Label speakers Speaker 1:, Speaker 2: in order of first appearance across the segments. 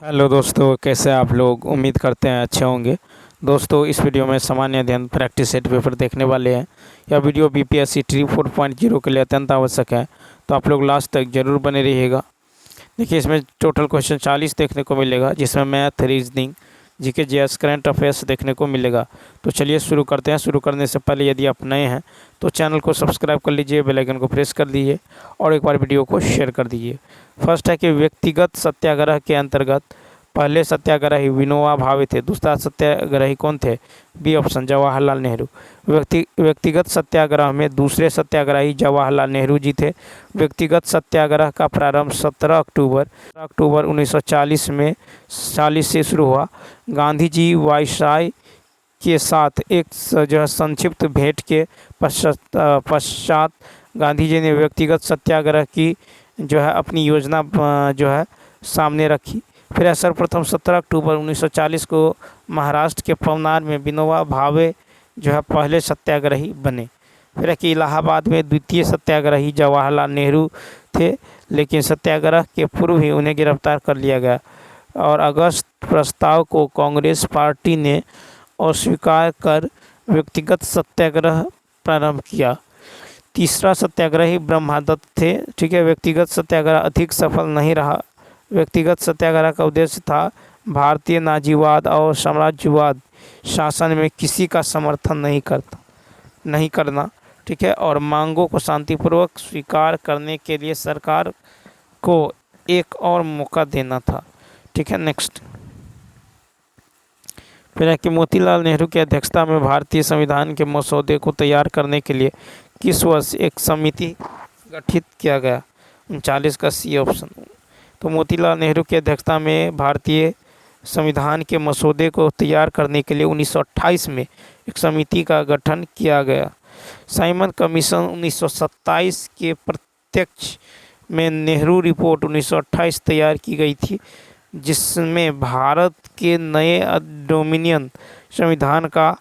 Speaker 1: Hello दोस्तों, कैसे आप लोग? उम्मीद करते हैं अच्छे होंगे। दोस्तों, इस वीडियो में सामान्य अध्ययन प्रैक्टिस सेट पेपर देखने वाले हैं। यह वीडियो बीपीएससी ट्री 4.0 के लिए अत्यंत आवश्यक है, तो आप लोग लास्ट तक जरूर बने रहिएगा। देखिए, इसमें टोटल क्वेश्चन 40 देखने को मिलेगा, जिसमें math, reasoning, GK, GS, current affairs देखने को मिलेगा। तो चलिए शुरू करते हैं। शुरू करने से पहले यदि आप नए हैं तो चैनल को सब्सक्राइब कर लीजिए, बेल आइकन को प्रेस कर दीजिए और एक बार वीडियो को शेयर कर दीजिए। फर्स्ट है कि व्यक्तिगत सत्याग्रह के अंतर्गत पहले सत्याग्रही विनोबा भावे थे, दूसरा सत्याग्रही कौन थे? B option Jawaharlal Nehru. व्यक्तिगत सत्याग्रह में दूसरे सत्याग्रही जवाहरलाल नेहरू जी थे। व्यक्तिगत सत्याग्रह का प्रारंभ 17 अक्टूबर 1940 में 40 से शुरू हुआ। गांधी जी वायसराय के साथ एक जो है संक्षिप्त भेंट के पश्चात गांधी जी ने व्यक्तिगत सत्याग्रह की जो है अपनी योजना जो है सामने रखी। फिर सर्वप्रथम 17 अक्टूबर 1940 को महाराष्ट्र के पवनार में विनोबा भावे जो है पहले सत्याग्रही बने। फिर कि इलाहाबाद में द्वितीय सत्याग्रही जवाहरलाल नेहरू थे, लेकिन सत्याग्रह के पूर्व ही उन्हें गिरफ्तार कर लिया गया और अगस्त प्रस्ताव को कांग्रेस पार्टी ने अस्वीकार कर व्यक्तिगत सत्याग्रह प्रारंभ किया। तीसरा सत्याग्रही ब्रह्मदत्त थे। ठीक है, व्यक्तिगत सत्याग्रह अधिक सफल नहीं रहा। व्यक्तिगत सत्याग्रह का उद्देश्य था भारतीय नाजीवाद और साम्राज्यवाद शासन में किसी का समर्थन नहीं करना। ठीक है, और मांगों को शांतिपूर्वक स्वीकार करने के लिए सरकार को एक और मौका देना था। ठीक है, नेक्स्ट। फिर है कि मोतीलाल नेहरू की अध्यक्षता में भारतीय संविधान के मसौदे को तैयार करने के लिए किस वर्ष एक समिति गठित किया गया? 39 का सी ऑप्शन। तो मोतीलाल नेहरू की अध्यक्षता में भारतीय संविधान के मसौदे को तैयार करने के लिए 1928 में एक समिति का गठन किया गया। साइमन कमीशन 1927 के प्रत्यक्ष में नेहरू रिपोर्ट 1928 तैयार की गई थी, जिसमें भारत के नए डोमिनियन संविधान का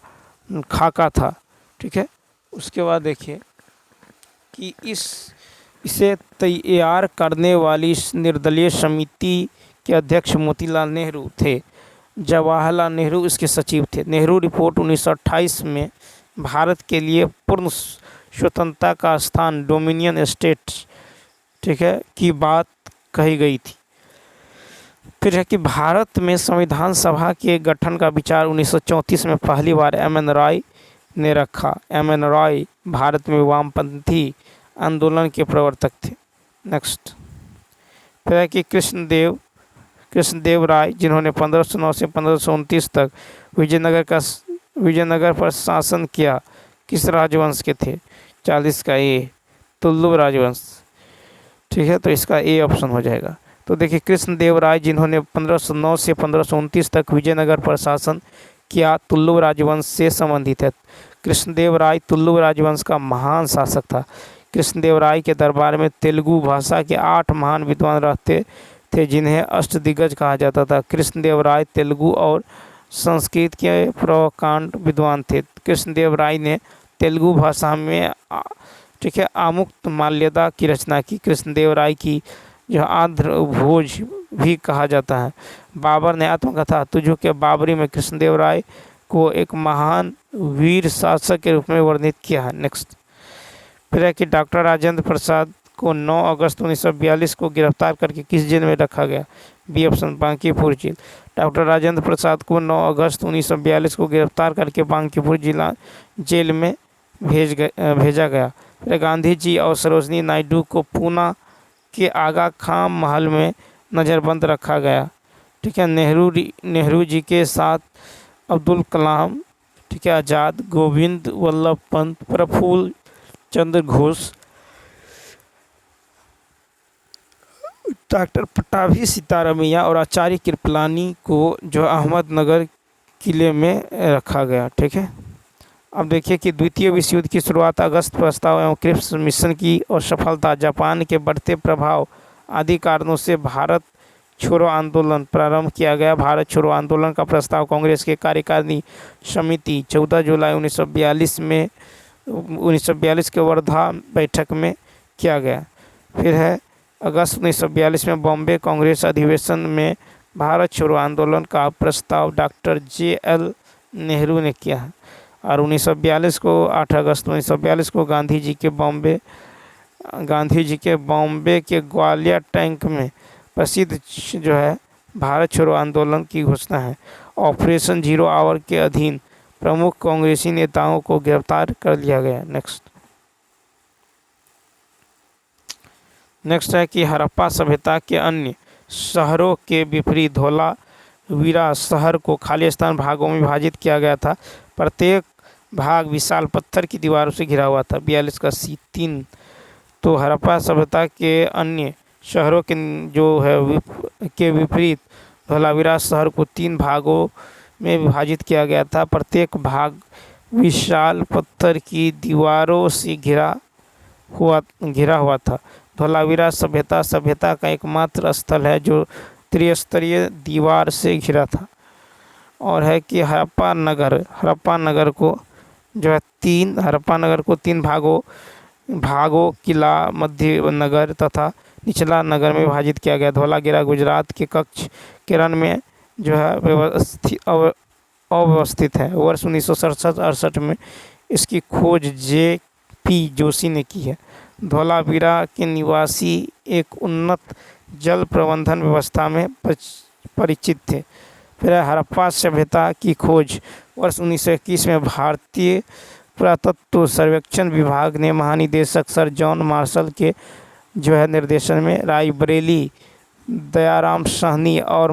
Speaker 1: खाका था। ठीक है, उसके बाद देखिए कि इसे तैयार करने वाली निर्दलीय समिति के अध्यक्ष मोतीलाल नेहरू थे। जवाहरलाल नेहरू इसके सचिव थे। नेहरू रिपोर्ट 1928 में भारत के लिए पूर्ण स्वतंत्रता का स्थान डोमिनियन स्टेट, ठीक है, की बात कही गई थी। फिर है कि भारत में संविधान सभा के गठन का विचार 1934 में पहली बार एम.एन. रॉय ने रखा। एम.एन. रॉय भारत में वामपंथी आंदोलन के प्रवर्तक थे। नेक्स्ट। फिर है कि कृष्णदेव राय, जिन्होंने 1509 से 1529 तक विजयनगर पर शासन किया, किस राजवंश के थे? 40 का ए, तुलुव राजवंश। ठीक है, तो इसका ए ऑप्शन हो जाएगा। तो देखिए, कृष्णदेव राय, जिन्होंने 1509 से 1529 तक विजयनगर पर शासन किया, तुलुव राजवंश से संबंधित है। कृष्णदेव राय तुलुव राजवंश का महान शासक था। कृष्णदेव राय के दरबार में तेलुगु भाषा के 8 महान विद्वान रहते थे, जिन्हें अष्टदिग्गज कहा जाता था। कृष्णदेव राय तेलुगु और संस्कृत के प्रकांड विद्वान थे। कृष्णदेव राय ने तेलुगु भाषा में ठीक है आमुक्त माल्यदा की रचना की। कृष्णदेव राय की जो आंध्र भोज भी कहा जाता है। बाबर ने आत्मकथा तुझो के बाबरी में कृष्णदेव राय को एक महान वीर शासक के रूप में वर्णित किया है। नेक्स्ट। फिर है कि डॉक्टर राजेंद्र प्रसाद को 9 अगस्त 1942 को गिरफ्तार करके किस जेल में रखा गया? B option, Bankipur jail. Doctor Rajendra Prasad को 9 अगस्त 1942 को गिरफ्तार करके बांकीपुर जिला जेल में भेजा गया। फिर गांधी जी और सरोजनी नायडू को पूना के आगा खां महल में नज़रबंद रखा गया। ठीक है, नेहरू जी के साथ अब्दुल कलाम, ठीक है, आज़ाद, गोविंद वल्लभ पंत, प्रफुल्ल चंद्र घोष, डॉक्टर पट्टाभी सीतारामैया और आचार्य कृपलानी को जो अहमदनगर किले में रखा गया। ठीक है, अब देखिए कि द्वितीय विश्व युद्ध की शुरुआत, अगस्त प्रस्ताव एवं क्रिप्स मिशन की असफलता, जापान के बढ़ते प्रभाव आदि कारणों से भारत छोड़ो आंदोलन प्रारंभ किया गया। भारत छोड़ो आंदोलन का प्रस्ताव कांग्रेस के कार्यकारिणी समिति 14 जुलाई 1942 के वर्धा बैठक में किया गया। फिर है अगस्त 1942 में बॉम्बे कांग्रेस अधिवेशन में भारत छोड़ो आंदोलन का प्रस्ताव डॉक्टर JL नेहरू ने किया है। और 1942 को 8 अगस्त 1942 को गांधी जी के बॉम्बे के ग्वालियर टैंक में प्रसिद्ध जो है भारत छोड़ो आंदोलन की घोषणा है। ऑपरेशन 0 आवर के अधीन प्रमुख कांग्रेसी नेताओं को गिरफ्तार कर लिया गया। नेक्स्ट है कि हड़प्पा सभ्यता के अन्य शहरों के विपरीत धोलावीरा शहर को खालिस्तान भागों में विभाजित किया गया था। प्रत्येक भाग विशाल पत्थर की दीवारों से घिरा हुआ था। 42 का C3। तो हड़प्पा सभ्यता के अन्य शहरों के जो है के विपरीत धोलावीरा शहर को 3 भागों में विभाजित किया गया था। प्रत्येक भाग विशाल पत्थर की दीवारों से घिरा हुआ था। धोलावीरा सभ्यता का एकमात्र स्थल है जो त्रिस्तरीय दीवार से घिरा था। और है कि हड़प्पा नगर को जो है हड़प्पा नगर को 3 भागों किला, मध्य नगर तथा निचला नगर में विभाजित किया गया। धोलावीरा गुजरात के कच्छ केरन में जो है अवस्थित है। वर्ष 1967-68 में इसकी खोज J.P. जोशी ने की है। धोलावीरा के निवासी एक उन्नत जल प्रबंधन व्यवस्था में परिचित थे। फिर हड़प्पा सभ्यता की खोज वर्ष 1921 में भारतीय पुरातत्व सर्वेक्षण विभाग ने महानिदेशक सर जॉन मार्शल के जो है निर्देशन में रायबरेली, दयाराम साहनी और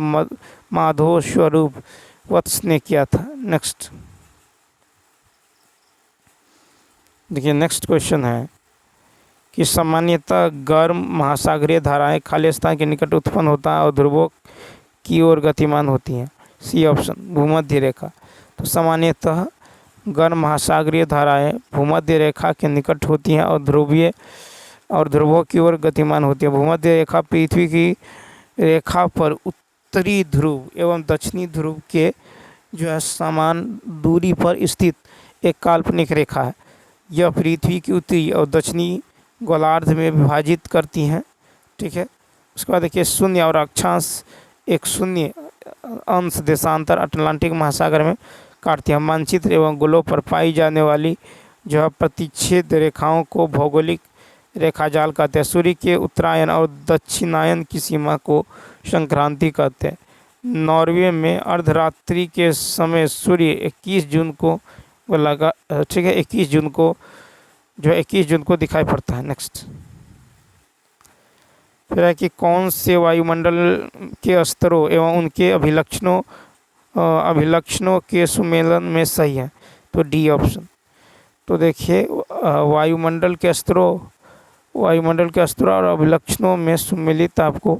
Speaker 1: माधव स्वरूप वत्स ने किया था। देखिए नेक्स्ट क्वेश्चन है कि सामान्यतः गर्म महासागरीय धाराएं खालिस्तान के निकट उत्पन्न होता है और ध्रुवों की ओर गतिमान होती हैं। C ऑप्शन भूमध्य रेखा। तो सामान्यतः गर्म महासागरीय धाराएं भूमध्य रेखा के निकट होती हैं और ध्रुवों की ओर गतिमान होती है। भूमध्य रेखा पृथ्वी की रेखा पर उत्तरी ध्रुव एवं दक्षिणी ध्रुव के जो है समान दूरी पर स्थित एक काल्पनिक रेखा है। यह पृथ्वी की उत्तरी और दक्षिणी गोलार्ध में विभाजित करती हैं। ठीक है, उसके बाद देखिए शून्य और अक्षांश एक शून्य अंश देशांतर अटलांटिक महासागर में काटती है। मानचित्र एवं गोलों पर पाई जाने वाली जो है प्रतिच्छेद रेखाओं को भौगोलिक रेखाजाल कहते हैं। सूर्य के उत्तरायण और दक्षिणायन की सीमा को संक्रांति कहते हैं। नॉर्वे में अर्धरात्रि के समय सूर्य 21 जून को लगा, ठीक है, 21 जून को दिखाई पड़ता है। नेक्स्ट फिर है कि कौन से वायुमंडल के स्तरों एवं उनके अभिलक्षणों के सुमेलन में सही है। तो D ऑप्शन। तो देखिए वायुमंडल के स्तरों और अभिलक्षणों में सुमेलित आपको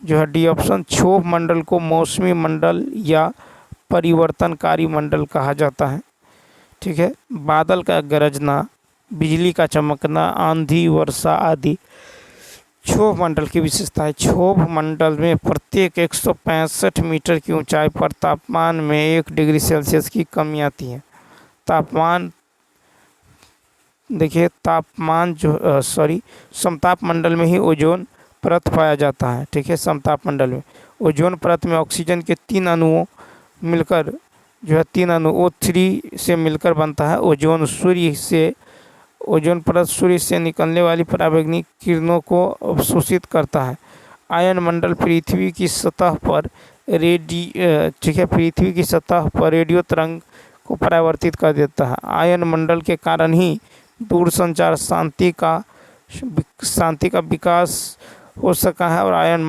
Speaker 1: जो है D ऑप्शन। क्षोभ मंडल को मौसमी मंडल या परिवर्तनकारी मंडल कहा जाता है। ठीक है, बादल का गरजना, बिजली का चमकना, आंधी, वर्षा आदि क्षोभ मंडल की विशेषता है। क्षोभ मंडल में प्रत्येक 165 मीटर की ऊंचाई पर तापमान में 1 डिग्री सेल्सियस की कमी आती है। समताप मंडल में ही ओजोन परत पाया जाता है। ठीक है, समताप मंडल में ओजोन परत में ऑक्सीजन के 3 अणुओं मिलकर जो है 3 अणु O3 से मिलकर बनता है। ओजोन परत सूर्य से निकलने वाली पराबैंगनी किरणों को अवशोषित करता है। आयन मंडल पृथ्वी की सतह पर रेडियो तरंग को परावर्तित कर देता है। आयन मंडल के कारण ही दूरसंचार शांति का विकास हो सका है। और आयन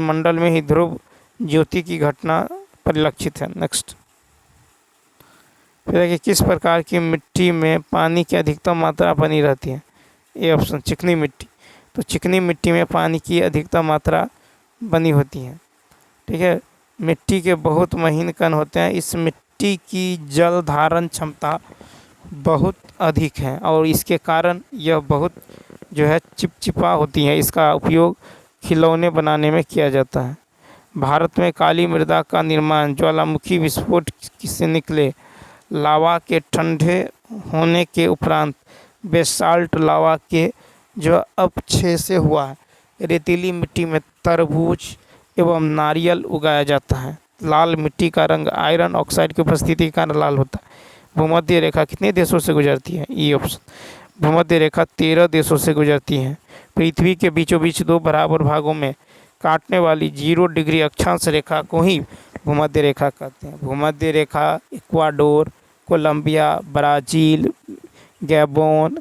Speaker 1: मंडल में ही ध्रुव ज्योति की घटना परिलक्षित है। नेक्स्ट फिर है कि किस प्रकार की मिट्टी में पानी की अधिकतम मात्रा बनी रहती है। ए ऑप्शन चिकनी मिट्टी। तो चिकनी मिट्टी में पानी की अधिकतम मात्रा बनी होती है। ठीक है, मिट्टी के बहुत महीन कण होते हैं। इस मिट्टी की जल धारण क्षमता बहुत अधिक है और इसके कारण यह बहुत जो है चिपचिपा होती है। इसका उपयोग खिलौने बनाने में किया जाता है। भारत में काली मृदा का निर्माण ज्वालामुखी विस्फोट से निकले लावा के ठंडे होने के उपरांत बेसाल्ट लावा के जो अपक्षय से हुआ है। रेतीली मिट्टी में तरबूज एवं नारियल उगाया जाता है। लाल मिट्टी का रंग आयरन ऑक्साइड की उपस्थिति के कारण लाल होता है। भूमध्य रेखा कितने देशों से गुजरती है? E option. भूमध्य रेखा 13 देशों से गुजरती है। पृथ्वी के बीचों बीच दो बराबर भागों में काटने वाली 0 डिग्री अक्षांश रेखा को ही भूमध्य रेखा कहते हैं। भूमध्य रेखा Ecuador, Colombia, Brazil, Gabon,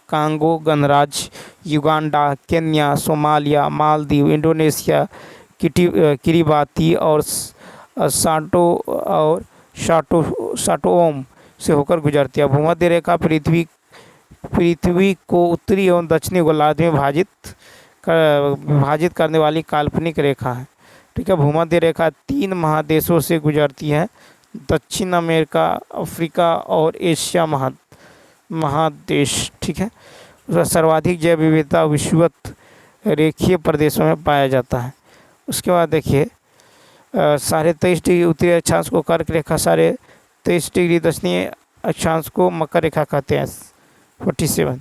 Speaker 1: Congo गणराज्य, Uganda, Kenya, Somalia, Maldives, Indonesia, Kiribati और साटोम से होकर गुजरती है। भूमध्य रेखा पृथ्वी को उत्तरी एवं दक्षिणी गोलार्ध में विभाजित करने वाली काल्पनिक रेखा है। ठीक है, भूमध्य रेखा 3 महादेशों से गुजरती है, दक्षिण अमेरिका, अफ्रीका और एशिया महादेश। ठीक है, उसका सर्वाधिक जैव विविधता विषुवत रेखीय प्रदेशों में पाया जाता है। उसके बाद देखिए 23.5 डिग्री उत्तरी अक्षांश को कर्क रेखा, 23.5 डिग्री दक्षिणी अक्षांश को मकर रेखा कहते हैं। 47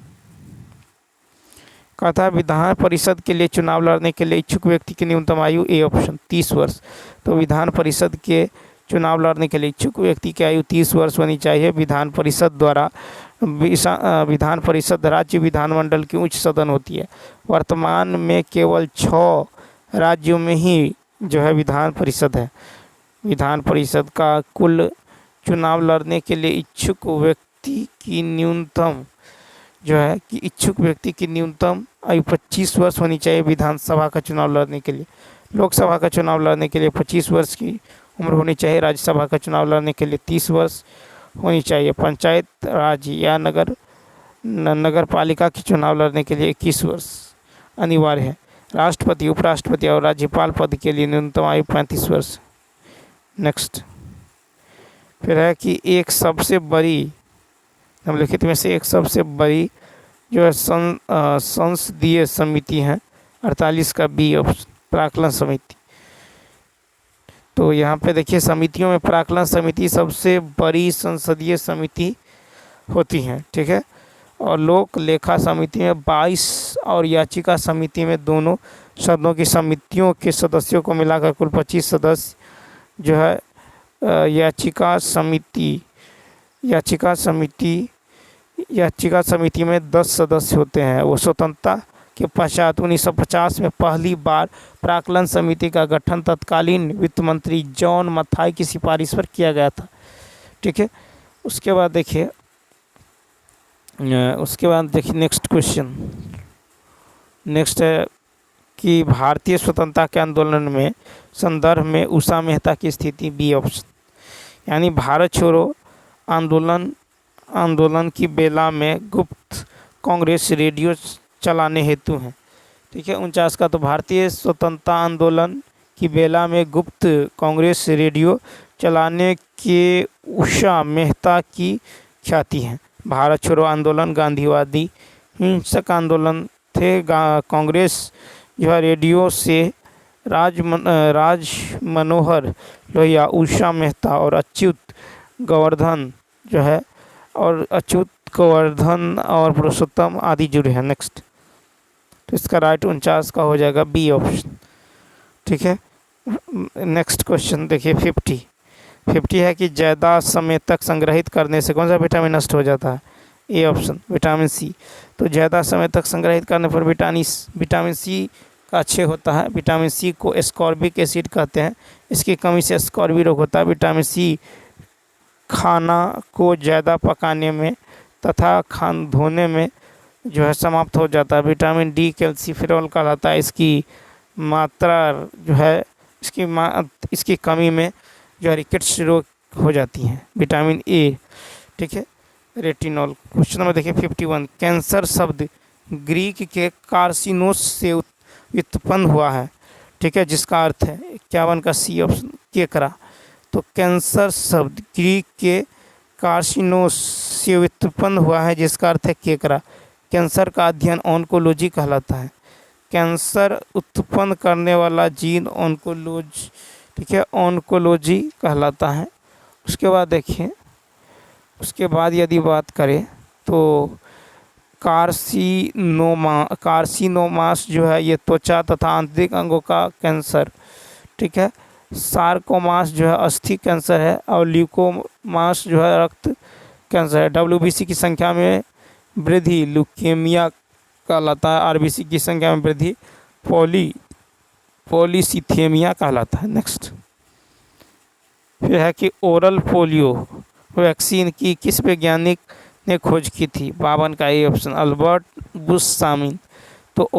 Speaker 1: कहता है विधान परिषद के लिए चुनाव लड़ने के लिए इच्छुक व्यक्ति की न्यूनतम आयु ए ऑप्शन 30 वर्ष। तो विधान परिषद के चुनाव लड़ने के लिए इच्छुक व्यक्ति की आयु 30 वर्ष होनी चाहिए। विधान परिषद राज्य विधानमंडल की उच्च सदन होती है। वर्तमान में केवल 6 राज्यों में ही जो है विधान परिषद है। विधान परिषद का कुल चुनाव लड़ने के लिए इच्छुक व्यक्ति की न्यूनतम आयु 25 वर्ष होनी चाहिए। विधानसभा का चुनाव लड़ने के लिए, लोकसभा का चुनाव लड़ने के लिए 25 वर्ष की उम्र होनी चाहिए। राज्यसभा का चुनाव लड़ने के लिए 30 वर्ष होनी चाहिए। पंचायत राज या नगर पालिका के चुनाव लड़ने के लिए 21 वर्ष अनिवार्य है। राष्ट्रपति, उपराष्ट्रपति और राज्यपाल पद के लिए न्यूनतम आयु 35 वर्ष। नेक्स्ट फिर है कि एक सबसे बड़ी निम्नलिखित में से एक सबसे बड़ी जो है संसदीय समिति है 48 का बी ऑप्शन, प्राक्कलन समिति। तो यहाँ पे देखिए समितियों में प्राक्कलन समिति सबसे बड़ी संसदीय समिति होती है। ठीक है, और लोक लेखा समिति में 22 और याचिका समिति में दोनों सदनों की समितियों के सदस्यों को मिलाकर कुल 25 सदस्य जो है याचिका समिति में 10 सदस्य होते हैं। वो स्वतंत्रता के पश्चात 1950 में पहली बार प्राक्कलन समिति का गठन तत्कालीन वित्त मंत्री जॉन मथाई की सिफारिश पर किया गया था। ठीक है, उसके बाद देखिए नेक्स्ट क्वेश्चन नेक्स्ट है कि भारतीय स्वतंत्रता के आंदोलन में संदर्भ में उषा मेहता की स्थिति बी ऑप्शन। यानी भारत छोड़ो आंदोलन की बेला में गुप्त कांग्रेस रेडियो चलाने हेतु हैं। ठीक है, 49 का तो भारतीय स्वतंत्रता आंदोलन की बेला में गुप्त कांग्रेस रेडियो चलाने के उषा मेहता की ख्याति है। भारत छोड़ो आंदोलन गांधीवादी हिंसक आंदोलन थे। कांग्रेस जो है रेडियो से राज मनोहर लोहिया, उषा मेहता और अच्युत गोवर्धन और पुरुषोत्तम आदि जुड़े हैं। नेक्स्ट तो इसका राइट 49 का हो जाएगा बी ऑप्शन। ठीक है, नेक्स्ट क्वेश्चन देखिए 50 है कि ज़्यादा समय तक संग्रहित करने से कौन सा विटामिन नष्ट हो जाता है? A option vitamin C. तो ज़्यादा समय तक संग्रहित करने पर विटामिन सी का अच्छे होता है। विटामिन सी को एस्कॉर्बिक एसिड कहते हैं। इसकी कमी से स्कॉर्बी रोग होता है। विटामिन सी खाना को ज़्यादा पकाने में तथा धोने में जो है समाप्त हो जाता है। विटामिन डी कैल्सिफेरॉल कहलाता है। इसकी मात्रा जो है इसकी कमी में जो है रिकेट्स रोग हो जाती है। विटामिन ए, ठीक है, रेटिनॉल। क्वेश्चन नंबर देखिए 51, कैंसर शब्द ग्रीक के कार्सिनोस से उत्पन्न हुआ है। ठीक है, जिसका अर्थ है 51 का सी ऑप्शन केकरा। तो कैंसर शब्द ग्रीक के कार्सिनोस से उत्पन्न हुआ है जिसका अर्थ है केकरा। कैंसर का अध्ययन ऑन्कोलॉजी कहलाता है। कैंसर उत्पन्न करने वाला जीन ऑन्कोलॉजी, ठीक है, ऑन्कोलॉजी कहलाता है। उसके बाद देखिए, उसके बाद यदि बात करें तो कार्सिनोमास जो है ये त्वचा तथा आंतरिक अंगों का कैंसर, ठीक है। सार्कोमास जो है अस्थि कैंसर है, और ल्यूकोमास जो है रक्त कैंसर है। WBC की संख्या में वृद्धि ल्यूकेमिया कहलाता है। RBC की संख्या में वृद्धि पॉलीसीथेमिया कहलाता है। नेक्स्ट फिर है कि ओरल पोलियो वैक्सीन की किस वैज्ञानिक ने खोज की थी? 52 का ए ऑप्शन अल्बर्ट बुश-सामिन। तो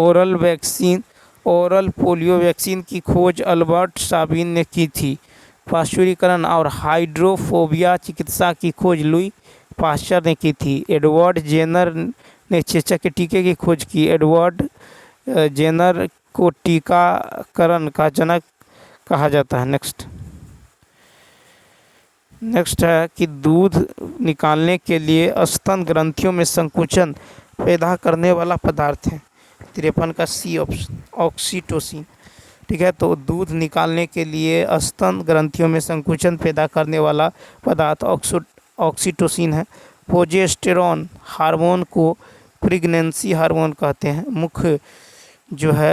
Speaker 1: ओरल पोलियो वैक्सीन की खोज अल्बर्ट साबिन ने की थी। पाश्चुरीकरण और हाइड्रोफोबिया चिकित्सा की खोज लुई पाश्चर ने की थी। एडवर्ड जेनर ने चेचक के टीके की खोज की। एडवर्ड जेनर को टीकाकरण का जनक कहा जाता है। नेक्स्ट है कि दूध निकालने के लिए स्तन ग्रंथियों में संकुचन पैदा करने वाला पदार्थ है। 53 का सी ऑप्शन ऑक्सीटोसिन, ठीक है। तो दूध निकालने के लिए स्तन ग्रंथियों में संकुचन पैदा करने वाला पदार्थ ऑक्सीटोसिन है। प्रोजेस्टेरॉन हार्मोन को प्रेगनेंसी हार्मोन कहते हैं।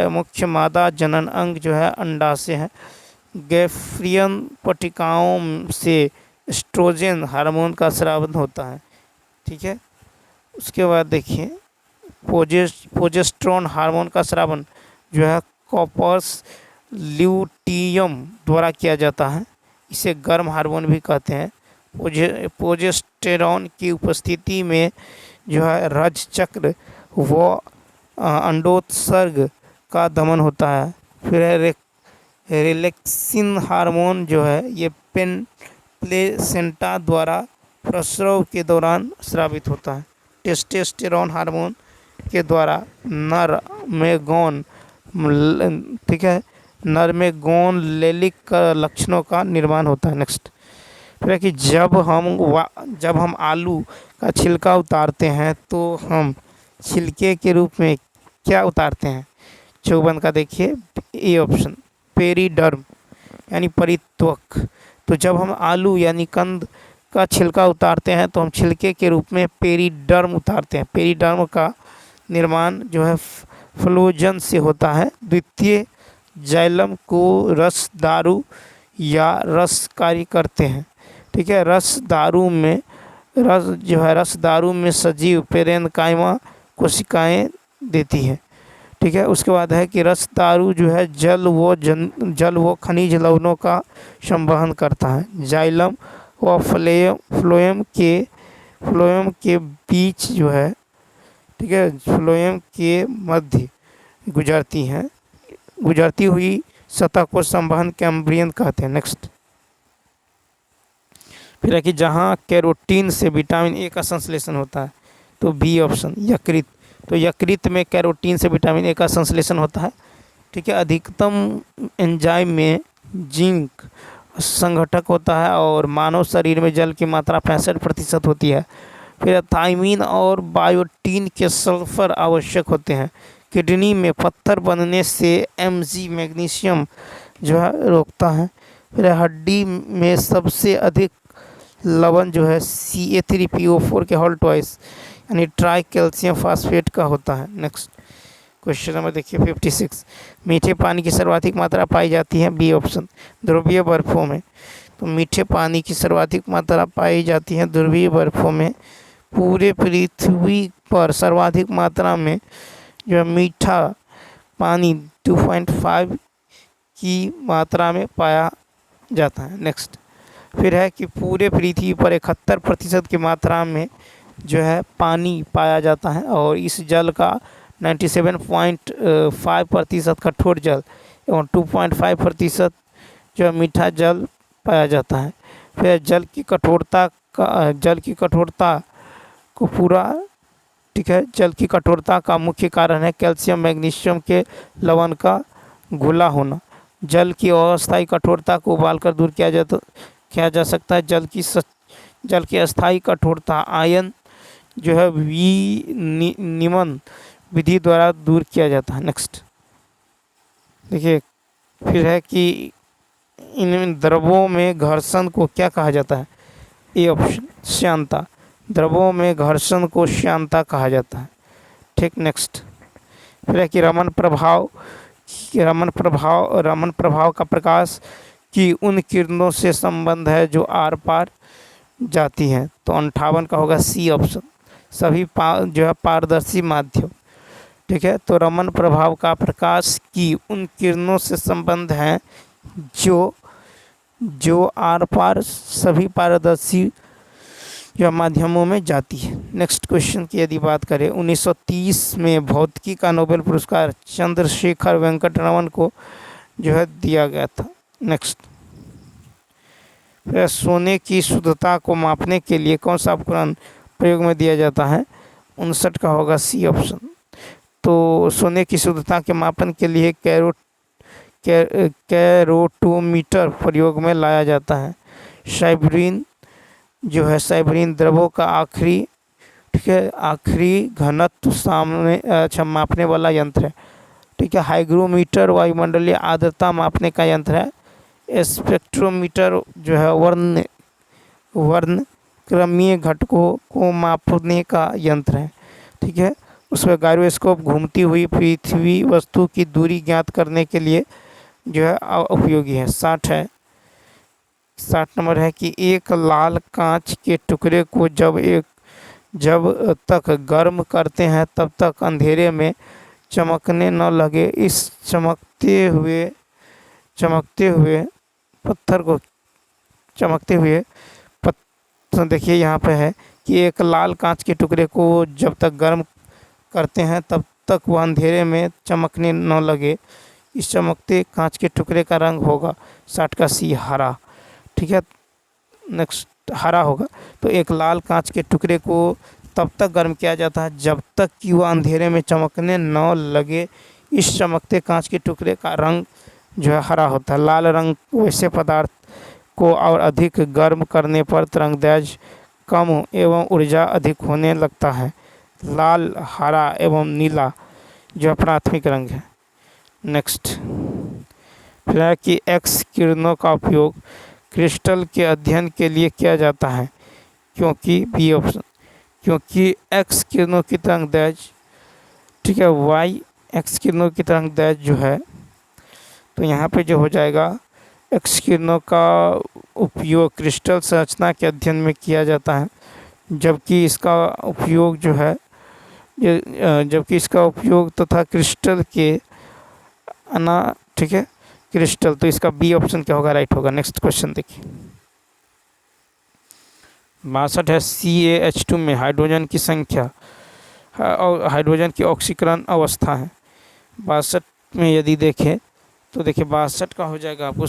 Speaker 1: मुख्य मादा जनन अंग जो है अंडाशय है। गैफ्रियन पट्टिकाओं से एस्ट्रोजन हार्मोन का स्रावन होता है, ठीक है। उसके बाद देखिए प्रोजेस्टेरॉन हार्मोन का स्रावन जो है कॉर्पस ल्यूटियम द्वारा किया जाता है। इसे गर्म हार्मोन भी कहते हैं। प्रोजेस्टेरॉन की उपस्थिति में जो है रजचक्र व अंडोत्सर्ग का दमन होता है। फिर रिलैक्सिन हार्मोन जो है ये प्लेसेंटा द्वारा प्रसव के दौरान स्रावित होता है। टेस्टोस्टेरोन हार्मोन के द्वारा नर में लैंगिक लक्षणों का निर्माण होता है। नेक्स्ट फिर कि जब हम आलू का छिलका उतारते हैं तो हम छिलके के रूप में क्या उतारते हैं? 54 का देखिए ए ऑप्शन पेरिडर्म यानी परित्वक। तो जब हम आलू यानी कंद का छिलका उतारते हैं तो हम छिलके के रूप में पेरिडर्म उतारते हैं। पेरिडर्म का निर्माण जो है फ्लोजन से होता है। द्वितीय जाइलम को रस दारू या रसकारी करते हैं, ठीक है। रस दारू में सजीव पेरेन्काइमा कोशिकाएं देती है, ठीक है। उसके बाद है कि रस दारू जो है जल व खनिज लवणों का संवहन करता है। जाइलम व फ्लोएम के बीच जो है, ठीक है, फ्लोएम के मध्य गुजरती हुई सतह को संवहन कैम्ब्रियन कहते हैं। नेक्स्ट फिर है कि जहाँ कैरोटीन से विटामिन ए का संश्लेषण होता है तो बी ऑप्शन यकृत। तो यकृत में कैरोटीन से विटामिन ए का संश्लेषण होता है, ठीक है। अधिकतम एंजाइम में जिंक संघटक होता है और मानव शरीर में जल की मात्रा 65% होती है। फिर थायमीन और बायोटीन के सल्फर आवश्यक होते हैं। किडनी में पत्थर बनने से Mg मैग्नीशियम जो है रोकता है। फिर हड्डी में सबसे अधिक लवण जो है Ca3PO4 के होल ट्वाइस यानी ट्राई कैल्शियम फास्फेट का होता है। नेक्स्ट क्वेश्चन नंबर देखिए 56। मीठे पानी की सर्वाधिक मात्रा पाई जाती है बी ऑप्शन ध्रुवीय बर्फों में। तो मीठे पानी की सर्वाधिक मात्रा पाई जाती है ध्रुवीय बर्फों में। पूरे पृथ्वी पर सर्वाधिक मात्रा में जो मीठा पानी 2.5 की मात्रा में पाया जाता है। नेक्स्ट फिर है कि पूरे पृथ्वी पर 71% की मात्रा में जो है पानी पाया जाता है और इस जल का 97.5% कठोर जल एवं 2.5% जो मीठा जल पाया जाता है। फिर जल की कठोरता को पूरा, ठीक है, जल की कठोरता का मुख्य कारण है कैल्शियम मैग्नीशियम के लवण का घुला होना। जल की अस्थायी कठोरता को उबालकर दूर किया जा सकता है। जल की अस्थायी कठोरता आयन जो है विनिमन विधि द्वारा दूर किया जाता है। नेक्स्ट देखिए फिर है कि इन द्रवों में घर्षण को क्या कहा जाता है? ए ऑप्शन श्यानता। द्रवों में घर्षण को श्यानता कहा जाता है। ठीक, नेक्स्ट फिर है कि रमन प्रभाव का प्रकाश की उन किरणों से संबंध है जो आर पार जाती हैं। तो 58 का होगा सी ऑप्शन, सभी जो है पारदर्शी माध्यम। ठीक है, तो रमन प्रभाव का प्रकाश की उन किरणों से संबंध है जो आर पार सभी पारदर्शी या माध्यमों में जाती है। नेक्स्ट क्वेश्चन की यदि बात करें, 1930 में भौतिकी का नोबेल पुरस्कार चंद्रशेखर वेंकट रमन को जो है दिया गया था। नेक्स्ट, फिर सोने की शुद्धता को मापने के लिए कौन सा उपकरण प्रयोग में दिया जाता है? 59 का होगा सी ऑप्शन। तो सोने की शुद्धता के मापन के लिए कैरोटोमीटर प्रयोग में लाया जाता है। साइबरीन जो है, साइबरीन द्रवों का आखिरी घनत्व मापने वाला यंत्र है। ठीक है, हाइग्रोमीटर वायुमंडलीय आर्द्रता मापने का यंत्र है। स्पेक्ट्रोमीटर जो है वर्णक्रमीय घटकों को मापने का यंत्र है। ठीक है, उसमें गायरोस्कोप घूमती हुई पृथ्वी वस्तु की दूरी ज्ञात करने के लिए जो है उपयोगी है। 60 नंबर है कि एक लाल कांच के टुकड़े को जब तक गर्म करते हैं तब तक अंधेरे में चमकने न लगे। इस चमकते हुए पत्थर देखिए यहाँ पे है कि एक लाल कांच के टुकड़े को जब तक गर्म करते हैं तब तक वह अंधेरे में चमकने न लगे। इस चमकते कांच के टुकड़े का रंग होगा 60 का सी हरा। ठीक है, नेक्स्ट हरा होगा। तो एक लाल कांच के टुकड़े को तब तक गर्म किया जाता है जब तक कि वह अंधेरे में चमकने न लगे। इस चमकते कांच के टुकड़े का रंग जो है हरा होता है। लाल रंग वैसे पदार्थ को और अधिक गर्म करने पर तरंगदैर्घ्य कम एवं ऊर्जा अधिक होने लगता है। लाल, हरा एवं नीला जो प्राथमिक रंग है। नेक्स्ट, फिर है कि एक्स किरणों का उपयोग क्रिस्टल के अध्ययन के लिए किया जाता है क्योंकि बी ऑप्शन, क्योंकि एक्स किरणों की तरंगदैर्घ्य, ठीक है, वाई एक्स किरणों की तरंगदैर्घ्य जो है, तो यहाँ पे जो हो जाएगा एक्स किरणों का उपयोग क्रिस्टल संरचना के अध्ययन में किया जाता है, जबकि इसका उपयोग तथा क्रिस्टल के ठीक है, क्रिस्टल, तो इसका बी ऑप्शन क्या होगा, राइट होगा। नेक्स्ट क्वेश्चन देखिए, 62 है CaH2 में हाइड्रोजन की संख्या और हाइड्रोजन की ऑक्सीकरण अवस्था है। 62 में यदि देखें तो देखिए 62 का हो जाएगा आपको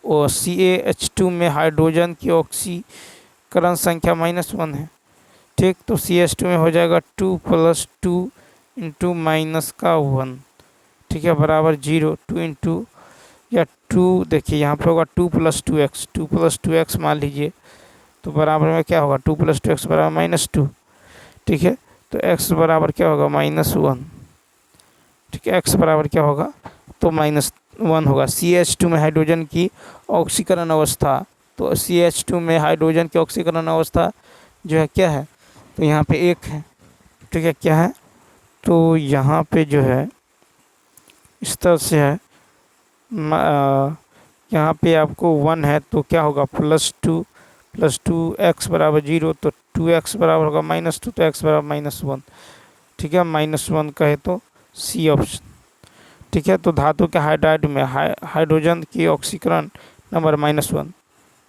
Speaker 1: CaH2 में हाइड्रोजन की ऑक्सीकरण संख्या -1 है। ठीक, तो CH2 में हो जाएगा 2 + 2 × -1, ठीक है, बराबर 0। 2 इंटू या 2 देखिए यहाँ पे होगा 2 + 2x, 2 + 2x मान लीजिए, तो बराबर में क्या होगा 2 + 2x बराबर -2। ठीक है, तो x बराबर क्या होगा -1। ठीक है, x बराबर क्या होगा तो -1 होगा। CH2 में हाइड्रोजन की ऑक्सीकरण अवस्था, तो CH2 में हाइड्रोजन की ऑक्सीकरण अवस्था जो है क्या है, तो यहाँ पे 1 है। ठीक है, क्या है, तो यहाँ पे जो है इस तरह से है, यहाँ पे आपको 1 है तो क्या होगा +2 + 2x बराबर 0, तो 2x बराबर होगा -2, तो x बराबर -1। ठीक है, -1 कहे तो सी ऑप्शन। ठीक है, तो धातु के हाइड्राइड में हाइड्रोजन की ऑक्सीकरण नंबर -1,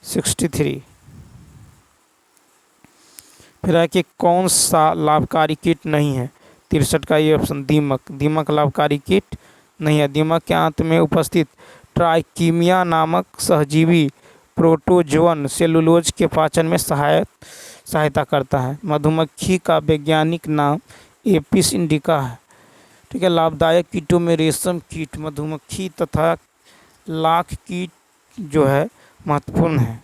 Speaker 1: 63। फिर है कि कौन सा लाभकारी कीट नहीं है, 63 का ये ऑप्शन, दीमक लाभकारी कीट नहीं है। दीमक के अंत में उपस्थित ट्राइकीमिया नामक सहजीवी प्रोटोजोअन सेलुलोज के पाचन में सहायता करता है। मधुमक्खी का वैज्ञानिक नाम एपिस इंडिका है। ठीक है, लाभदायक कीटों में रेशम कीट, मधुमक्खी तथा लाख कीट जो है महत्वपूर्ण है।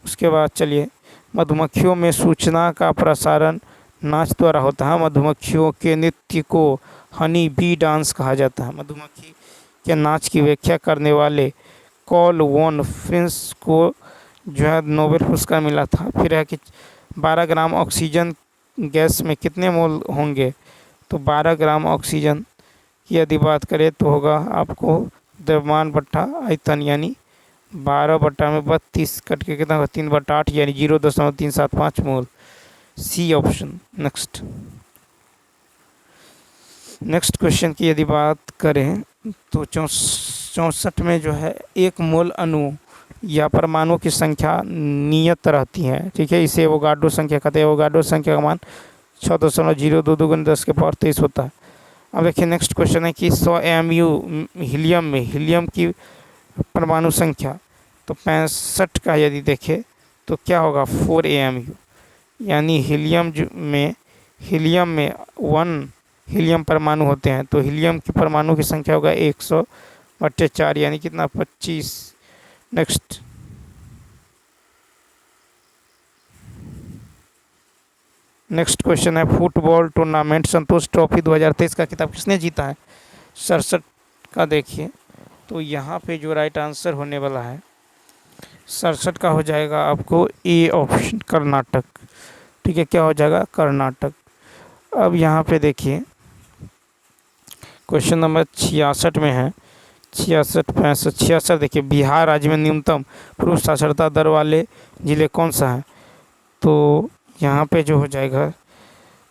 Speaker 1: उसके बाद चलिए, मधुमक्खियों में सूचना का प्रसारण नाच द्वारा होता है। मधुमक्खियों के नृत्य को हनी बी डांस कहा जाता है। मधुमक्खी के नाच की व्याख्या करने वाले कार्ल वॉन फ्रिंस को जो है नोबेल पुरस्कार मिला था। फिर है कि 12 ग्राम ऑक्सीजन गैस में कितने मोल होंगे, तो 12 ग्राम ऑक्सीजन की यदि बात करें तो होगा आपको द्रव्यमान बट्टा आयतन, यानी 12/32 कट के कितना होगा 3/8 यानी 0.375 mole. C option. Next question की यदि बात करें तो 64 में जो है 1 मोल अणु या परमाणु की संख्या नियत रहती है, ठीक है, इसे एवोगाड्रो संख्या कहते हैं। एवोगाड्रो संख्या का मान 6.022 × 10⁻23 होता है। अब देखिए नेक्स्ट क्वेश्चन है कि 100 AMU हीलियम में हीलियम की परमाणु संख्या तो 65 का यदि देखें तो क्या होगा 4 AMU, यानी हीलियम में 1 हीलियम परमाणु होते हैं, तो हीलियम की परमाणु की संख्या होगा 100/4 यानी कितना 25। नेक्स्ट क्वेश्चन है फुटबॉल टूर्नामेंट संतोष ट्रॉफी 2023 का खिताब किसने जीता है 67 का। देखिए तो यहाँ पे जो राइट आंसर होने वाला है 67 का हो जाएगा आपको ए ऑप्शन कर्नाटक, ठीक है, क्या हो जाएगा कर्नाटक। अब यहाँ पे देखिए क्वेश्चन नंबर 66 में है 66 देखिए बिहार राज्य में न्यूनतम पुरुष साक्षरता दर वाले जिले कौन सा है, तो यहाँ पे जो हो जाएगा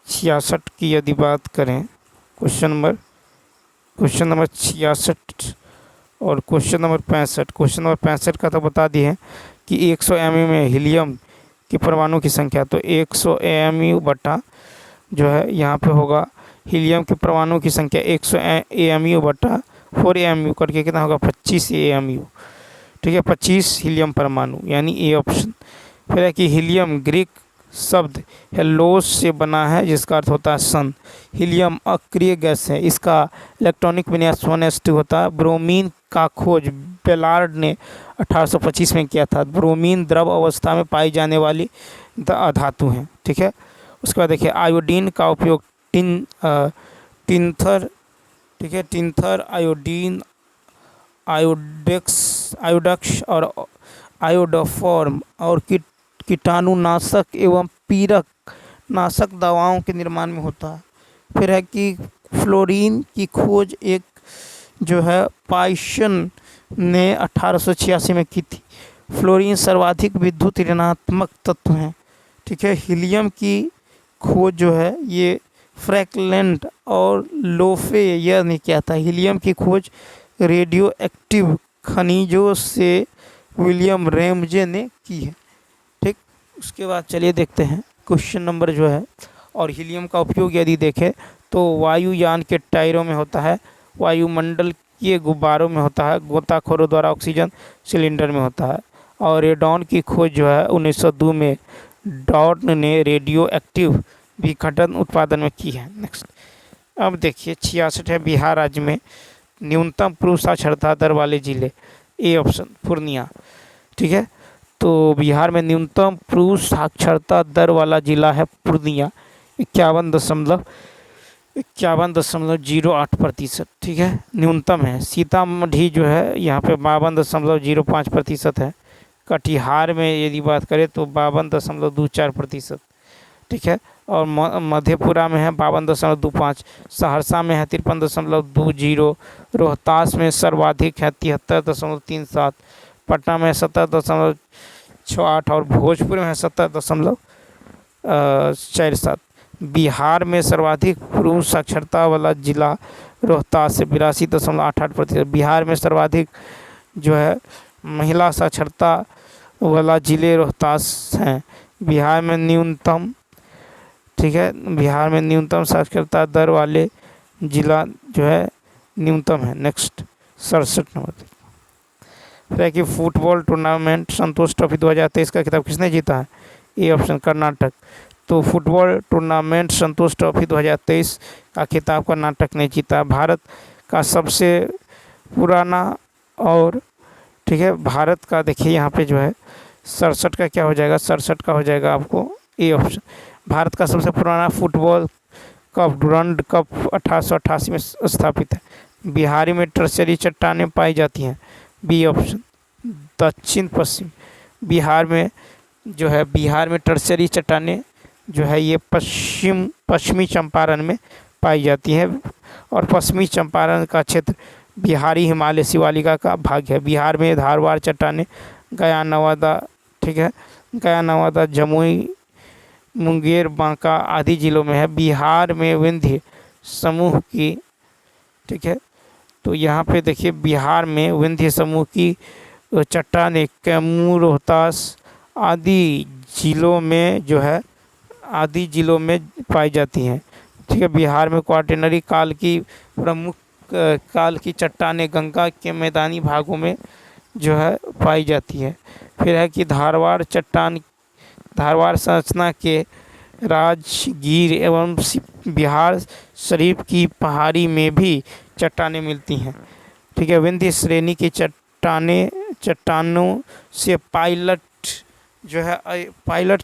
Speaker 1: 66 की यदि बात करें क्वेश्चन नंबर 66 और क्वेश्चन नंबर 65 का तो बता दिए कि 100 AMU में हीलियम की परमाणु की संख्या, तो 100 AMU बटा जो है यहाँ पे होगा हीलियम की परमाणु की संख्या 100 AMU बटा 4 AMU करके कितना होगा 25 AMU, ठीक है, 25 हीलियम परमाणु यानी ए ऑप्शन। फिर है कि हीलियम ग्रीक शब्द हेलोस से बना है जिसका अर्थ होता है सन। हीलियम अक्रिय गैस है, इसका इलेक्ट्रॉनिक विन्यास 1s2 होता है। ब्रोमीन का खोज बेलार्ड ने 1825 में किया था। ब्रोमीन द्रव अवस्था में पाई जाने वाली धातु है, ठीक है। उसके बाद देखिए आयोडीन का उपयोग टिंथर, ठीक है, टिंथर आयोडीन आयोडक्स और आयोडोफॉर्म और कीटाणुनाशक एवं पीरक नाशक दवाओं के निर्माण में होता है। फिर है कि फ्लोरीन की खोज एक जो है पाइसन ने 1886 में की थी। फ्लोरीन सर्वाधिक विद्युत ऋणात्मक तत्व है, ठीक है। हीलियम की खोज जो है ये फ्रैंकलैंड और लोफे यह ने किया था। हीलियम की खोज रेडियो एक्टिव खनिजों से विलियम रैमजे ने की है, ठीक। उसके बाद चलिए देखते हैं क्वेश्चन नंबर जो है, और हीलियम का उपयोग यदि देखें तो वायुयान के टायरों में होता है, वायुमंडल के गुब्बारों में होता है, गोताखोरों द्वारा ऑक्सीजन सिलेंडर में होता है, और रेडॉन की खोज जो है 1902 में डॉर्न ने रेडियो एक्टिव विघटन उत्पादन में की है। नेक्स्ट अब देखिए 66 है बिहार राज्य में न्यूनतम पुरुष साक्षरता दर वाले जिले, ए ऑप्शन पूर्णिया, ठीक है। तो बिहार में न्यूनतम पुरुष साक्षरता दर वाला जिला है पूर्णिया 51.08%, ठीक है, न्यूनतम है। सीतामढ़ी जो है यहाँ पे 52.05% है। कटिहार में यदि बात करें तो 52.24%, ठीक है, और मधेपुरा में है 52.25, सहरसा में है 53.20, रोहतास में सर्वाधिक है 73.37, पटना में 70.68 और भोजपुर में है 70.47। बिहार में सर्वाधिक पुरुष साक्षरता वाला जिला रोहतास से 82.88%। बिहार में सर्वाधिक जो है महिला साक्षरता वाला जिले रोहतास हैं। बिहार में न्यूनतम, ठीक है, बिहार में न्यूनतम साक्षरता दर वाले जिला जो है न्यूनतम है। नेक्स्ट 67 नंबर फिर है कि फुटबॉल टूर्नामेंट संतोष ट्रॉफी 2023 का खिताब किसने जीता है, ए ऑप्शन कर्नाटक। तो फुटबॉल टूर्नामेंट संतोष ट्रॉफी 2023 का खिताब कर्नाटक ने जीता। भारत का सबसे पुराना और, ठीक है, भारत का देखिए यहाँ पे जो है 67 का क्या हो जाएगा, 67 का हो जाएगा आपको ए ऑप्शन। भारत का सबसे पुराना फुटबॉल कप डुरंड कप 1888 में स्थापित है। बिहारी में टर्सरी चट्टानें पाई जाती हैं, बी ऑप्शन। दक्षिण पश्चिम बिहार में जो है, बिहार में टर्सरी चट्टानें जो है ये पश्चिमी चंपारण में पाई जाती है। और पश्चिमी चंपारण का क्षेत्र बिहारी हिमालय शिवालिका का भाग है। बिहार में धारवाड़ चट्टानें, गया, नवादा, ठीक है, गया, नवादा, जमुई, मुंगेर, बांका आदि जिलों में है। बिहार में विंध्य समूह की, ठीक है, तो यहाँ पे देखिए बिहार में विंध्य समूह की चट्टानें कैमूर, रोहतास आदि जिलों में जो है आदि जिलों में पाई जाती हैं। ठीक है, बिहार में क्वाटरनरी काल की प्रमुख काल की चट्टानें गंगा के मैदानी भागों में जो है पाई जाती है। फिर है कि धारवाड़ चट्टान, धारवाड़ संरचना के राजगीर एवं बिहार शरीफ की पहाड़ी में भी चट्टानें मिलती हैं। ठीक है, विंध्य श्रेणी की चट्टानों से पायलट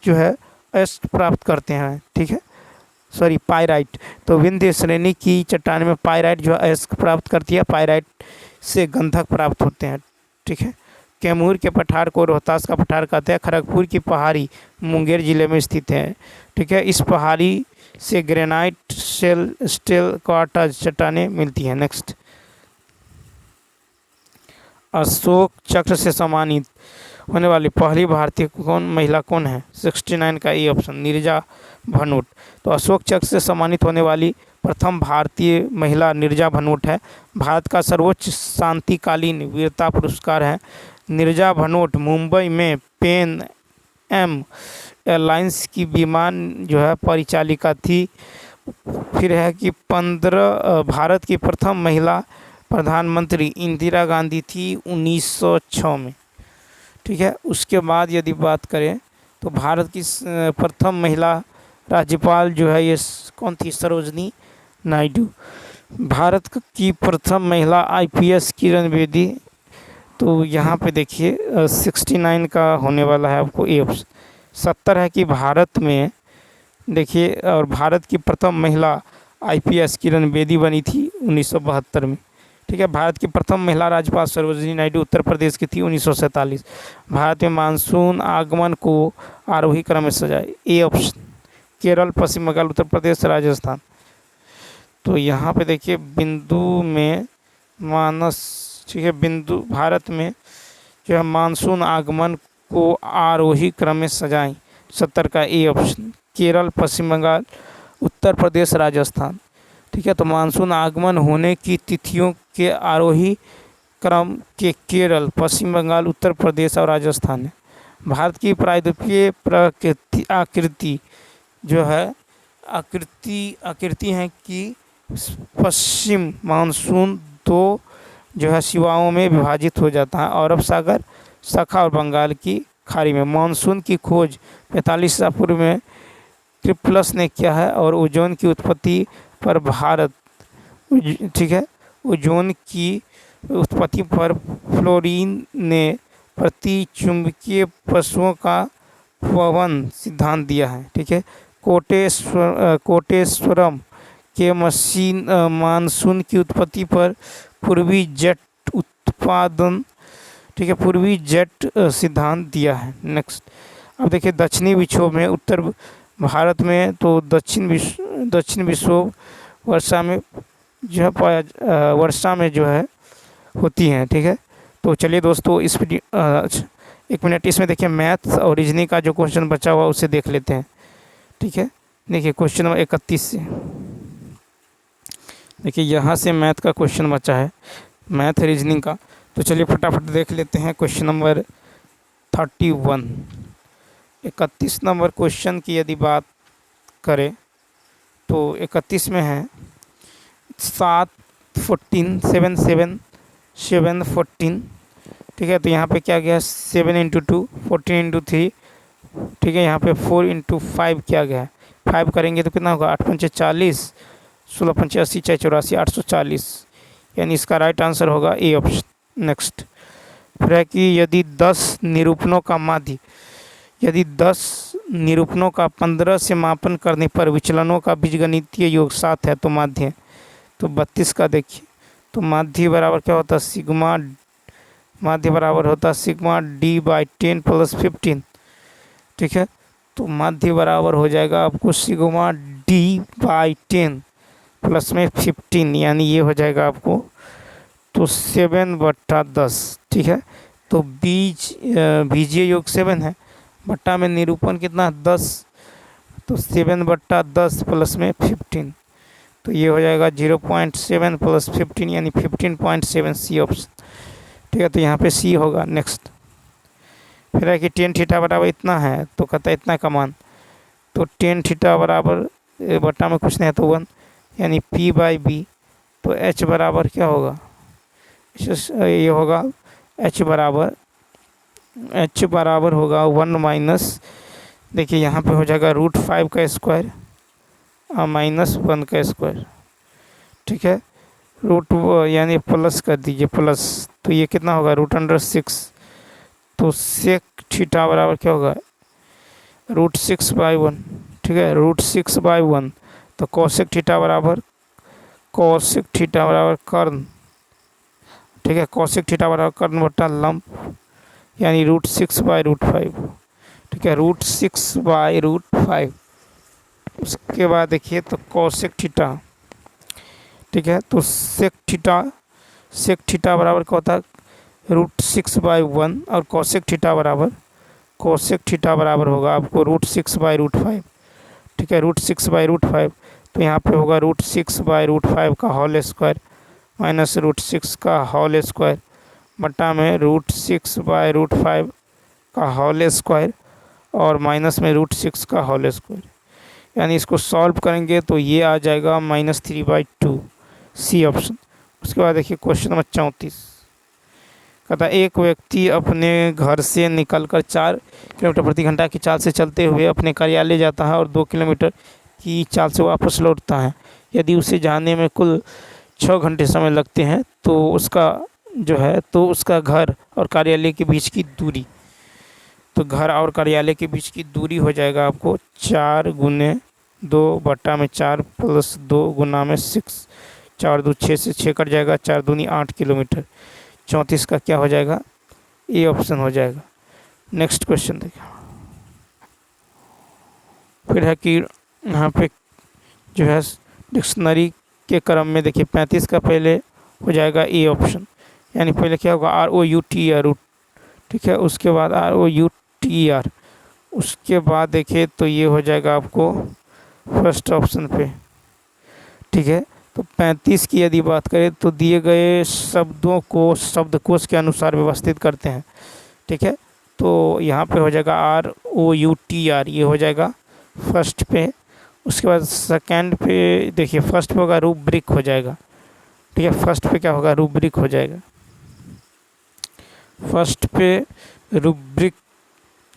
Speaker 1: जो है अयस्क प्राप्त करते हैं। ठीक है, सॉरी पाइराइट। तो विंध्य श्रेणी की चट्टान में पाइराइट जो है अयस्क प्राप्त करती है, पाइराइट से गंधक प्राप्त होते हैं। ठीक है, कैमूर के पठार को रोहतास का पठार कहते हैं। खड़गपुर की पहाड़ी मुंगेर जिले में स्थित है। ठीक है, इस पहाड़ी से ग्रेनाइट स्टेल क्वार्टर चट्टानें मिलती हैं। नेक्स्ट, अशोक चक्र से सम्मानित होने वाली पहली भारतीय महिला कौन है? 69 का ए ऑप्शन, नीरजा भनोट। तो अशोक चक्र से सम्मानित होने वाली प्रथम भारतीय महिला नीरजा भनोट है। भारत का सर्वोच्च शांतिकालीन वीरता पुरस्कार है। नीरजा भनोट मुंबई में पैन एम एयरलाइंस की विमान जो है परिचालिका थी। फिर है कि 15 भारत की प्रथम महिला प्रधानमंत्री इंदिरा गांधी थी 1906 में। ठीक है, उसके बाद यदि बात करें तो भारत की प्रथम महिला राज्यपाल जो है ये कौन थी? सरोजनी नायडू। भारत की प्रथम महिला आईपीएस किरण बेदी। तो यहाँ पे देखिए 69 का होने वाला है आपको ए ऑप्शन। 70 है कि भारत में देखिए, और भारत की प्रथम महिला आईपीएस किरण बेदी बनी थी 1972 में। ठीक है, भारत की प्रथम महिला राज्यपाल सरोजिनी नायडू उत्तर प्रदेश की थी 1947। भारत में मानसून आगमन को आरोही क्रम में सजाए, ए ऑप्शन, केरल, पश्चिम बंगाल, उत्तर प्रदेश, राजस्थान। तो यहाँ पे देखिए बिंदु में मानस, ठीक है, बिंदु भारत में जो है मानसून आगमन को आरोही क्रम में सजाएं, 70 का ए ऑप्शन, केरल, पश्चिम बंगाल, उत्तर प्रदेश, राजस्थान। ठीक है, तो मानसून आगमन होने की तिथियों के आरोही क्रम के केरल, पश्चिम बंगाल, उत्तर प्रदेश और राजस्थान है। भारत की प्रायद्वीपीय आकृति जो है आकृति है कि पश्चिम मानसून दो जो है सीमाओं में विभाजित हो जाता है, अरब सागर शाखा और बंगाल की खाड़ी में। मानसून की खोज 45 ईसा पूर्व में ट्रिप्लस ने किया है और ओजोन की उत्पत्ति पर भारत, ठीक है, ओजोन की उत्पत्ति पर फ्लोरीन ने प्रतिचुंबकीय पशुओं का पवन सिद्धांत दिया है। ठीक है, कोटेश्वरम के मानसून की उत्पत्ति पर पूर्वी जेट उत्पादन, ठीक है, पूर्वी जेट सिद्धांत दिया है। नेक्स्ट, अब देखिए दक्षिणी विक्षोभ में उत्तर भारत में तो दक्षिण विक्षोभ वर्षा में जो है वर्षा में जो है होती हैं। ठीक है, तो चलिए दोस्तों इस एक मिनट, इसमें देखिए मैथ्स और रीजनिंग का जो क्वेश्चन बचा हुआ उसे देख लेते हैं। ठीक है, देखिए क्वेश्चन नंबर 31 से देखिए यहाँ से मैथ का क्वेश्चन बचा है, मैथ रीजनिंग का। तो चलिए फटाफट देख लेते हैं क्वेश्चन नंबर 31। 31 नंबर क्वेश्चन की यदि बात करें तो 31 में है 7 14 7 7 7 14। ठीक है, तो यहाँ पे क्या गया 7 × 2 14 × 3। ठीक है, यहाँ पे 4 × 5 क्या गया है 5 करेंगे तो कितना होगा 8 × 5 40, 16 × 5 80, 4 84 840, यानी इसका राइट आंसर होगा ए ऑप्शन। नेक्स्ट, फिर है कि यदि 10 निरूपणों का 15 से मापन करने पर विचलनों का बीजगणितीय योग 7 है तो माध्य, तो 32 का देखिए, तो माध्य बराबर क्या होता है सिग्मा, माध्य बराबर होता है सिग्मा d/10 + 15। ठीक है, तो माध्य बराबर हो जाएगा आपको सिग्मा d/10 प्लस में 15, यानी ये हो जाएगा आपको तो 7/10। ठीक है, तो बीजीय योग 7 है, बट्टा में निरूपण कितना 10, तो 7/10 प्लस में 15, तो ये हो जाएगा 0.7 प्लस 15 यानी 15.7, सी ऑप्शन। ठीक है, तो यहाँ पे सी होगा। नेक्स्ट फिर है कि टेन थीटा बराबर इतना है, तो कहता है इतना का मान, तो टेन थीटा बराबर बट्टा में कुछ नहीं है तो 1, यानी P/B, तो H बराबर क्या होगा, ये होगा H बराबर होगा 1 माइनस, देखिए यहाँ पे हो जाएगा √5 का स्क्वायर और -1 का स्क्वायर। ठीक है, रूट यानी प्लस कर दीजिए प्लस, तो ये कितना होगा √6, तो सेक थीटा बराबर क्या होगा √6/1। ठीक है, √6/1, तो कोसेक थीटा बराबर कर्ण। ठीक है, कोसेक थीटा बराबर कर्ण बटा लंब, यानी √6/5। ठीक है, √6/5। उसके बाद देखिए तो कोसेक थीटा। ठीक है, तो सेक थीटा बराबर क्या होता है √6/1, और कोसेक थीटा बराबर होगा आपको √6/5। ठीक है, √6/5, तो यहाँ पे होगा √6/5 का होल स्क्वायर माइनस √6 का होल स्क्वायर बटा में √6/5 का होल स्क्वायर और माइनस में √6 का होल स्क्वायर, यानी इसको सॉल्व करेंगे तो ये आ जाएगा -3/2, सी ऑप्शन। उसके बाद देखिए क्वेश्चन नंबर 34, कहता एक व्यक्ति अपने घर से निकलकर 4 किलोमीटर प्रति घंटा की चाल से चलते हुए अपने कार्यालय जाता है और 2 किलोमीटर की चाल से वापस लौटता है। यदि उसे जाने में कुल 6 घंटे समय लगते हैं तो उसका घर और कार्यालय के बीच की दूरी, तो घर और कार्यालय के बीच की दूरी हो जाएगा आपको 4 × 2 बटा में 4 प्लस 2 गुना में 6, 4 2 6 से 6 कट जाएगा, 4 दूनी 8 किलोमीटर। 34 का क्या हो जाएगा, ए ऑप्शन हो जाएगा। नेक्स्ट क्वेश्चन देखिए, फिर है कि यहाँ पे जो है डिक्शनरी के क्रम में देखिए 35 का पहले हो जाएगा ए ऑप्शन, यानी पहले क्या होगा ROUTER, ठीक है, उसके बाद ROUTER, उसके बाद देखिए तो ये हो जाएगा आपको फर्स्ट ऑप्शन पे। ठीक है, तो 35 की यदि बात करें तो दिए गए शब्दों को शब्दकोश के अनुसार व्यवस्थित करते हैं। ठीक है, तो यहाँ पे हो जाएगा ROUTER, ये हो जाएगा फर्स्ट पे। उसके बाद सेकंड पे देखिए फर्स्ट पे होगा रूब्रिक हो जाएगा। ठीक है, फर्स्ट पे क्या होगा रूब्रिक हो जाएगा, फर्स्ट पे रूब्रिक।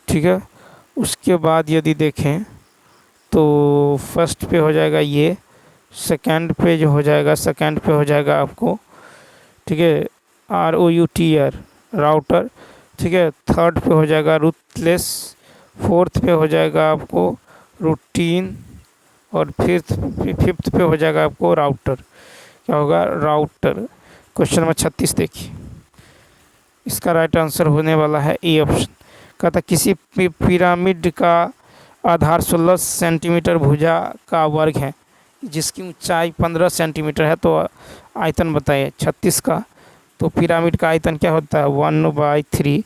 Speaker 1: ठीक है, उसके बाद यदि देखें तो फर्स्ट पे हो जाएगा ये, सेकंड पे जो हो जाएगा सेकंड पे हो जाएगा आपको, ठीक है, ROUTER राउटर। ठीक है, थर्ड पे हो जाएगा रूथलेस, फोर्थ पे हो जाएगा आपको रूटीन, और फिफ्थ पे हो जाएगा आपको राउटर। क्या होगा राउटर। क्वेश्चन नंबर 36 देखिए, इसका राइट आंसर होने वाला है ए ऑप्शन। कहता किसी पिरामिड का आधार 16 सेंटीमीटर भुजा का वर्ग है जिसकी ऊंचाई 15 सेंटीमीटर है, तो आयतन बताइए 36 का। तो पिरामिड का आयतन क्या होता है 1/3,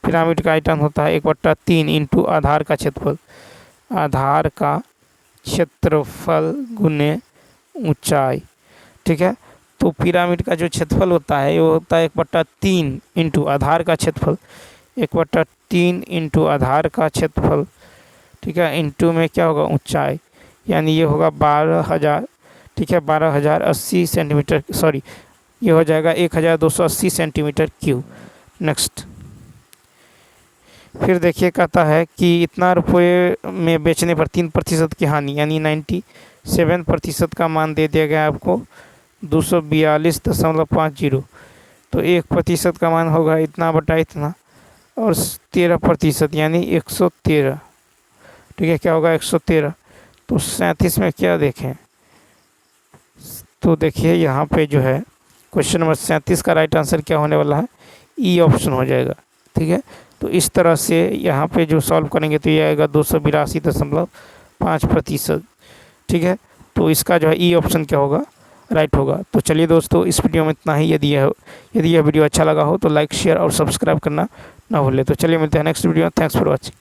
Speaker 1: पिरामिड का आयतन होता है 1/3 इंटू आधार का क्षेत्रफल, आधार का क्षेत्रफल गुने ऊंचाई। ठीक है, तो पिरामिड का जो क्षेत्रफल होता है वो होता है 1/3 इंटू आधार का क्षेत्रफल, 1/3 इंटू आधार का क्षेत्रफल। ठीक है, इंटू में क्या होगा ऊंचाई, यानी ये होगा 12,000। ठीक है, 12,080 सेंटीमीटर, सॉरी ये हो जाएगा 1,280 सेंटीमीटर क्यूब। नेक्स्ट फिर देखिए कहता है कि इतना रुपये में बेचने पर 3% की हानि, यानी 97% का मान दे दिया गया आपको 242.50। तो 1% का मान होगा इतना बटा इतना, और 13% यानी 113। ठीक है, क्या होगा 113। तो 37 में क्या देखें, तो देखिए यहाँ पे जो है क्वेश्चन नंबर 37 का राइट आंसर क्या होने वाला है, ई ऑप्शन हो जाएगा। ठीक है, तो इस तरह से यहाँ पे जो सॉल्व करेंगे तो ये आएगा 282.5%। ठीक है, तो इसका जो है ई ऑप्शन क्या होगा, राइट होगा। तो चलिए दोस्तों, इस वीडियो में इतना ही। यदि यह वीडियो अच्छा लगा हो तो लाइक, शेयर और सब्सक्राइब करना ना भूलें। तो चलिए मिलते हैं नेक्स्ट वीडियो में। Thanks for watching.